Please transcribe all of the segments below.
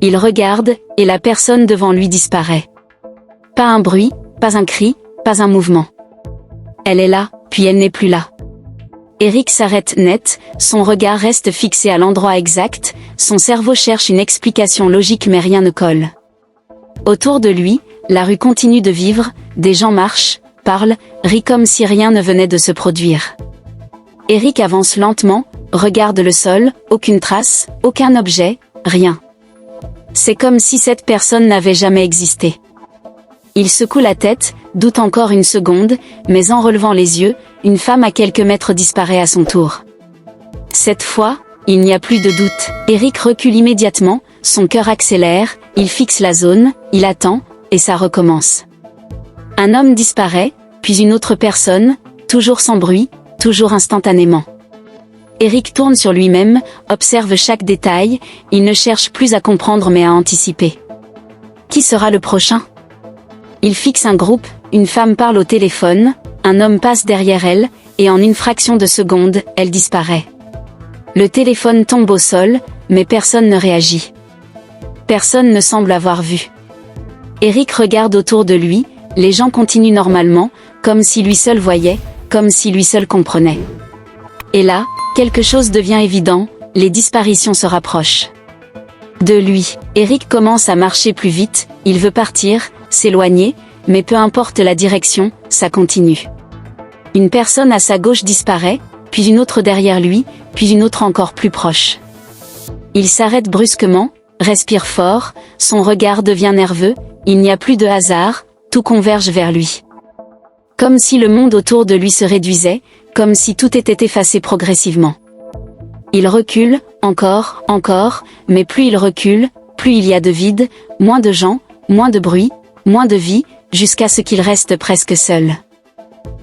Il regarde, et la personne devant lui disparaît. Pas un bruit, pas un cri, pas un mouvement. Elle est là, puis elle n'est plus là. Eric s'arrête net, son regard reste fixé à l'endroit exact, son cerveau cherche une explication logique mais rien ne colle. Autour de lui, la rue continue de vivre, des gens marchent, parlent, rient comme si rien ne venait de se produire. Eric avance lentement, regarde le sol, aucune trace, aucun objet, rien. C'est comme si cette personne n'avait jamais existé. Il secoue la tête, doute encore une seconde, mais en relevant les yeux, une femme à quelques mètres disparaît à son tour. Cette fois, il n'y a plus de doute. Eric recule immédiatement, son cœur accélère, il fixe la zone, il attend, et ça recommence. Un homme disparaît, puis une autre personne, toujours sans bruit, toujours instantanément. Eric tourne sur lui-même, observe chaque détail, il ne cherche plus à comprendre mais à anticiper. Qui sera le prochain ? Il fixe un groupe, une femme parle au téléphone, un homme passe derrière elle, et en une fraction de seconde, elle disparaît. Le téléphone tombe au sol, mais personne ne réagit. Personne ne semble avoir vu. Eric regarde autour de lui, les gens continuent normalement, comme si lui seul voyait, comme si lui seul comprenait. Et là, quelque chose devient évident, les disparitions se rapprochent. De lui, Eric commence à marcher plus vite, il veut partir, s'éloigner, mais peu importe la direction, ça continue. Une personne à sa gauche disparaît, puis une autre derrière lui, puis une autre encore plus proche. Il s'arrête brusquement, respire fort, son regard devient nerveux, il n'y a plus de hasard, tout converge vers lui. Comme si le monde autour de lui se réduisait, comme si tout était effacé progressivement. Il recule, encore, mais plus il recule, plus il y a de vide, moins de gens, moins de bruit, moins de vie, jusqu'à ce qu'il reste presque seul.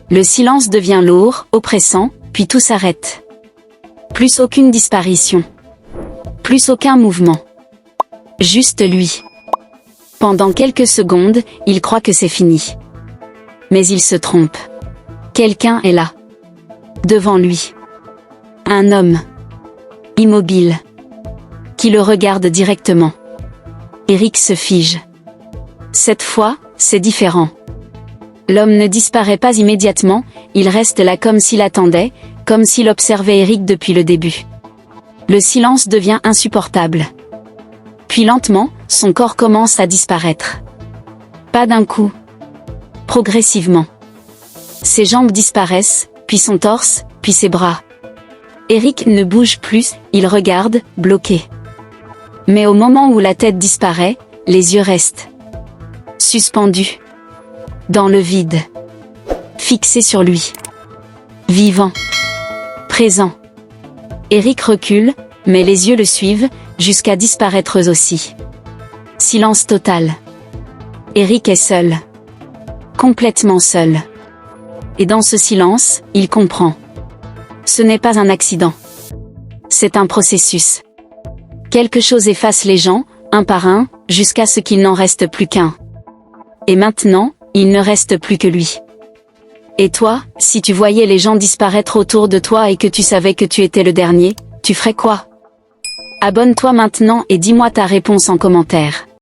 Le silence devient lourd, oppressant, puis tout s'arrête. Plus aucune disparition. Plus aucun mouvement. Juste lui. Pendant quelques secondes, il croit que c'est fini. Mais il se trompe. Quelqu'un est là. Devant lui. Un homme. Immobile. Qui le regarde directement. Eric se fige. Cette fois, c'est différent. L'homme ne disparaît pas immédiatement, il reste là comme s'il attendait, comme s'il observait Eric depuis le début. Le silence devient insupportable. Puis lentement, son corps commence à disparaître. Pas d'un coup. Progressivement. Ses jambes disparaissent, puis son torse, puis ses bras. Eric ne bouge plus, il regarde, bloqué. Mais au moment où la tête disparaît, les yeux restent. Suspendus. Dans le vide. Fixés sur lui. Vivant. Présent. Eric recule, mais les yeux le suivent, jusqu'à disparaître eux aussi. Silence total. Eric est seul. Complètement seul. Et dans ce silence, il comprend. Ce n'est pas un accident. C'est un processus. Quelque chose efface les gens, un par un, jusqu'à ce qu'il n'en reste plus qu'un. Et maintenant, il ne reste plus que lui. Et toi, si tu voyais les gens disparaître autour de toi et que tu savais que tu étais le dernier, tu ferais quoi ? Abonne-toi maintenant et dis-moi ta réponse en commentaire.